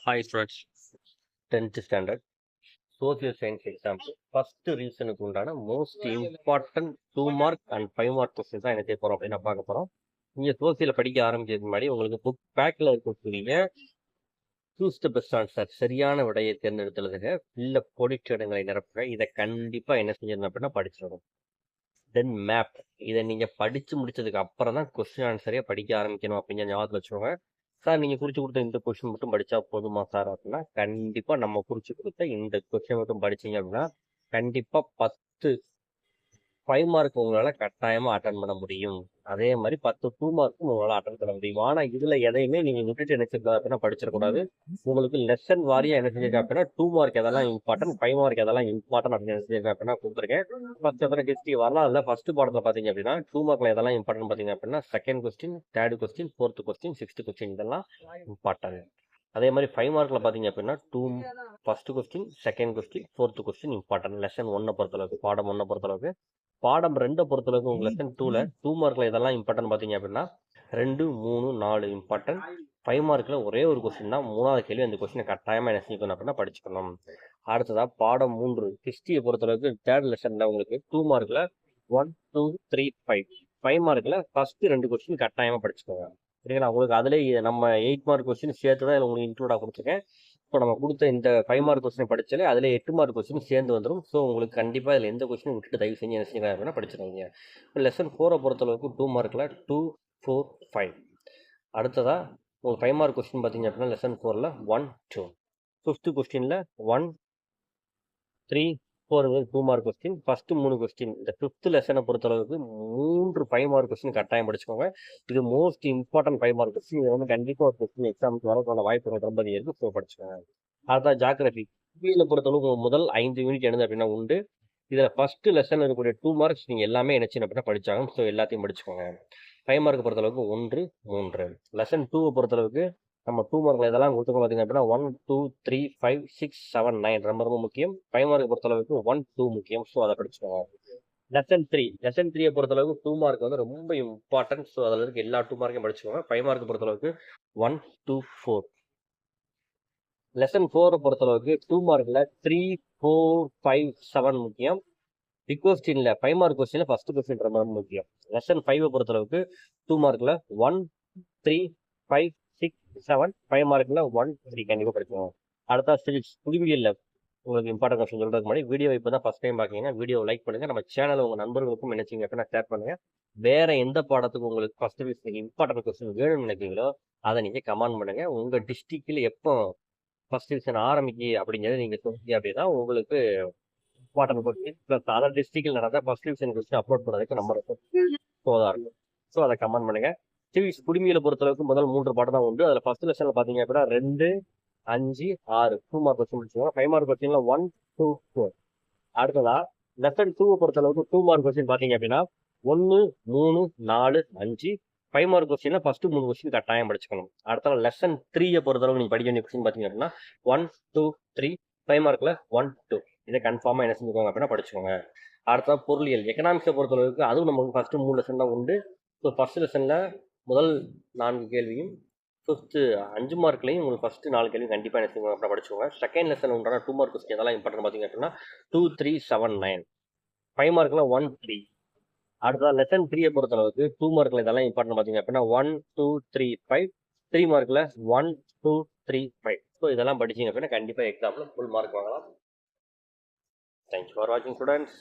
Hi friends, 10th standard social science example. First ரீசனுக்கு உண்டான most important 2 mark and 5 mark question தான் என்ன செய்ய போறோம் அப்படின்னு பார்க்க போறோம். நீங்க சோசியலை படிக்க ஆரம்பிக்கிறதுக்கு முன்னாடி உங்களுக்கு புக் பேக்ல இருக்கக்கூடிய சூஸ் த பெஸ்ட் ஆன்சர் சரியான விடையை தேர்ந்தெடுத்துறதுங்க இல்ல பொடிச்ச இடங்களை நிரப்புங்க. இதை கண்டிப்பா என்ன செஞ்சிடணும் அப்படின்னா படிச்சிடணும். தென் மேப், இதை நீங்க படிச்சு முடிச்சதுக்கு அப்புறம் தான் கொஸ்டின் ஆன்சரே படிக்க ஆரம்பிக்கணும் அப்படிங்கிற ஞாபகத்தில் வச்சுக்கோங்க. சார் நீங்க குறிச்சு கொடுத்த இந்த கொஸ்டின் மட்டும் படிச்சா போதுமா சார் அப்படின்னா, கண்டிப்பா நம்ம குறிச்சு கொடுத்த இந்த கொஸ்டின் மட்டும் படிச்சீங்க அப்படின்னா கண்டிப்பா 10 5 மார்க் உங்களால கட்டாயமா அட்டன் பண்ண முடியும். அதே மாதிரி 10 2 மார்க்கும் உங்களால அட்டன் பண்ண முடியும். ஆனா இதுல எதையுமே நீங்க விட்டுட்டு என்ன செய்யக்கூடாது அப்படின்னா படிச்சிடக்கூடாது. உங்களுக்கு லெசன் வாரியா என்ன செஞ்சிருக்கேன் அப்படின்னா 2 மார்க் எதெல்லாம் இம்பார்ட்டன்ட் 5 மார்க் எதெல்லாம் இம்பார்ட்டன்ட் அப்படின்னு என்ன செஞ்சிருக்கேன் அப்படின்னா கொடுத்துருக்கேன். ஃபர்ஸ்ட் அப்புறம் ஹிஸ்டரி வரலாம். அதுல ஃபர்ஸ்ட் பாடத்துல பாத்தீங்க அப்படின்னா 2 மார்க்ல எதெல்லாம் இம்பார்ட்டன்ட் பாத்தீங்க அப்படின்னா second question, third question, fourth question, sixth question இதெல்லாம் இம்பார்ட்டன்ட். அதே மாதிரி 5 மார்க்ல பாத்தீங்க அப்படின்னா first question, second question, fourth question important. Lesson 1 பொறுத்தளவுக்கு, பாடம் 1 பொறுத்தளவுக்கு. பாடம் 2 பொறுத்தளவுக்கு உங்க லெசன் 2ல 2 மார்க்ல இதெல்லாம் இம்பார்ட்டன்ட் பாத்தீங்க அப்படின்னா 2, 3, 4 இம்பார்ட்டன்ட். 5 மார்க்ல ஒரே ஒரு கொஸ்டின் தான், 3வது கேள்வி. அந்த கொஸ்டினை கட்டாயமா என்ன செஞ்சுக்கணும் அப்படின்னா படிச்சுக்கணும். அடுத்ததா பாடம் 3 ஹிஸ்டரியை பொறுத்தளவுக்கு தேர்ட் லெசன்ல உங்களுக்கு 2 மார்க்ல 1, 2, 3, 5. 5 மார்க்ல ஃபர்ஸ்ட் 2 கொஸ்டின் கட்டாயமா படிச்சுக்கோங்க. சரிங்களா? உங்களுக்கு அதுலேயே நம்ம 8 மார்க் கொஸ்டின் சேர்த்து தான் உங்களுக்கு இன்க்ளூடா கொடுத்துருக்கேன். இப்போ நம்ம கொடுத்த இந்த 5 மார்க் கொஸ்டின் படிச்சாலே அதில் 8 மார்க் கொஸ்டின் சேர்ந்து வந்துடும். ஸோ உங்களுக்கு கண்டிப்பாக இதில் எந்த கொஸ்டின் விட்டுட்டு தயவு செஞ்சு என்ன செய்யலாம் அப்படின்னா படிச்சிருவீங்க. இப்போ லெசன் 4 பொறுத்தளவுக்கு 2 மார்க்கில் 2, 4, 5. அடுத்ததா உங்களுக்கு 5 மார்க் கொஸ்டின் பார்த்தீங்க அப்படின்னா லெசன் 4ல் 1, 2. ஃபிஃப்த் கொஸ்டினில் 1, 3, 4 2 மார்க் கொஸ்டின். ஃபர்ஸ்ட் 3 கொஸ்டின் இந்த ஃபிஃப்த் லெசனை பொறுத்தளவுக்கு 3 5 மார்க் கொஸ்டின் கட்டாயம் படிச்சுக்கோங்க. இது மோஸ்ட் இம்பார்ட்டன்ட் 5 மார்க் கொஸ்டின். இது வந்து கண்டிப்பாக ஒரு கொஸ்டின் எக்ஸாமுக்கு வரதுக்கான வாய்ப்புகள் ரொம்ப இருக்கு. ஸோ படிச்சுக்கோங்க. அதான் ஜாகிரபி இந்தியில பொறுத்தளவுக்கு முதல் 5 யூனிட் என்னது அப்படின்னா உண்டு. இதுல ஃபர்ஸ்ட் லெசன் இருக்கக்கூடிய 2 மார்க்ஸ் நீங்க எல்லாமே நினைச்சு அப்படின்னா படிச்சாங்க. ஸோ எல்லாத்தையும் படிச்சுக்கோங்க. 5 மார்க் பொறுத்தளவுக்கு 1, 3. லெசன் 2 பொறுத்தளவுக்கு நம்ம 2 மார்க்ல இதெல்லாம் கொடுத்துருக்கோம் பார்த்தீங்க அப்படின்னா 1, 2, 3, 5, 6, 7, 9 ரொம்ப ரொம்ப முக்கியம். 5 மார்க் பொறுத்தளவுக்கு 1, 2 முக்கியம். ஸோ அதை படிச்சுக்கோங்க. லெசன் 3 பொறுத்தளவுக்கு 2 மார்க் வந்து ரொம்ப இம்பார்ட்டன்ட். ஸோ அதில் இருக்க எல்லா 2 மார்க்கையும் படிச்சுக்கோங்க. 5 மார்க் பொறுத்தளவுக்கு 1, 2, 4. லெசன் 4 பொறுத்தளவுக்கு 2 மார்க்ல 3, 4, 5, 7 முக்கியம். பிக் கொஸ்டின்ல 5 மார்க் கொஸ்டின்ல ஃபர்ஸ்ட் கொஸ்டின் ரொம்ப முக்கியம். லெசன் 5 பொறுத்தளவுக்கு 2 மார்க்ல 1, 3, 5, 6, 7. 5 மார்க்ல 1, 3 கண்டிப்பா படிக்கணும். அடுத்த சிவிக்ஸ் புதுவியல்ல உங்களுக்கு இம்பார்ட்டன்ட் கொஸ்டின் சொல்றதுக்கு முன்னாடி வீடியோ இப்போ தான் ஃபர்ஸ்ட் டைம் பார்க்கீங்கன்னா வீடியோ லைக் பண்ணுங்க. நம்ம சேனல் உங்க நண்பர்களுக்கும் நினைச்சீங்க அப்படின்னா ஷேர் பண்ணுங்க. வேற எந்த பாடத்துக்கு உங்களுக்கு ஃபர்ஸ்ட் இம்பார்ட்டன்ட் கொஸ்டின் வேணும்னு நினைக்கிறீங்களோ அதை நீங்க கமெண்ட் பண்ணுங்க. உங்க டிஸ்ட்ரிக்ட்ல எப்போ ஃபர்ஸ்ட் டிவிஷன் ஆரம்பிக்கு அப்படிங்கிறத நீங்க சொன்னீங்க அப்படின்னா உங்களுக்கு இம்பார்ட்டன்ட் கொஸ்டின் பிளஸ் அதர் டிஸ்ட்ரிக்ட்ல நடந்த ஃபர்ஸ்ட் டிவிஷன் கொஸ்டின் அப்லோட் பண்ணுறதுக்கு நம்ம போதா இருக்கும். ஸோ அதை கமெண்ட் பண்ணுங்க. சிவிக்ஸ் குடிமையில பொறுத்தளவுக்கு முதல் 3 பாடம் தான் உண்டு. அதில் ஃபர்ஸ்ட் லெசன்ல பார்த்தீங்க அப்படின்னா 2, 5, 6 2 மார்க் கொஸ்டின் முடிச்சுக்கோங்க. 5 மார்க் கொஸ்டின்ல 1, 2, 4. அடுத்ததா லெசன் 2 பொறுத்தளவுக்கு 2 மார்க் கொஸ்டின் பார்த்தீங்க அப்படின்னா 1, 3, 4, 5. 5 மார்க் கொஸ்டின்ல ஃபர்ஸ்ட் 3 கொஸ்டின் கட்டாயம் படிச்சுக்கணும். அடுத்த லெசன் 3 பொறுத்தளவு நீங்க படிக்க வேண்டிய கொஸ்டின் பார்த்தீங்க அப்படின்னா 1, 2, 3. 5 மார்க்ல 1, 2. இதை கன்ஃபார்மா என்ன செஞ்சுக்கோங்க அப்படின்னா படிச்சுக்கோங்க. அடுத்த பொருளியல் எக்கனாமிக்ஸை பொறுத்தளவுக்கு அதுவும் நமக்கு ஃபர்ஸ்ட் 3 லெசன் தான் உண்டு. ஸோ ஃபர்ஸ்ட் லெசன்ல முதல் 4 கேள்வியும் ஃபிஃப்த் 5 மார்க்லையும் உங்களுக்கு ஃபர்ஸ்ட் 4 கேள்வி கண்டிப்பாக என்ன செய்வாங்க அப்படின்னா படிச்சுக்கோங்க. செகண்ட் லெசன் உண்டான 2 மார்க் கொஸ்டின் எதெல்லாம் இம்பார்ட்டன் பார்த்தீங்க அப்படின்னா 2, 3, 7, 9. 5 மார்க்ல 1, 3. அடுத்ததான் லெசன் 3 பொறுத்தளவுக்கு 2 மார்க்ல இதெல்லாம் இம்பார்ட்டன் பார்த்தீங்க அப்படின்னா 1, 2, 3, 5. 3 மார்க்ல 1, 2, 3, 5. ஸோ இதெல்லாம் படிச்சீங்க அப்படின்னா கண்டிப்பாக எக்ஸாம்ல ஃபுல் மார்க் வாங்கலாம். தேங்க்யூ ஃபார் வாட்சிங் ஸ்டூடெண்ட்ஸ்.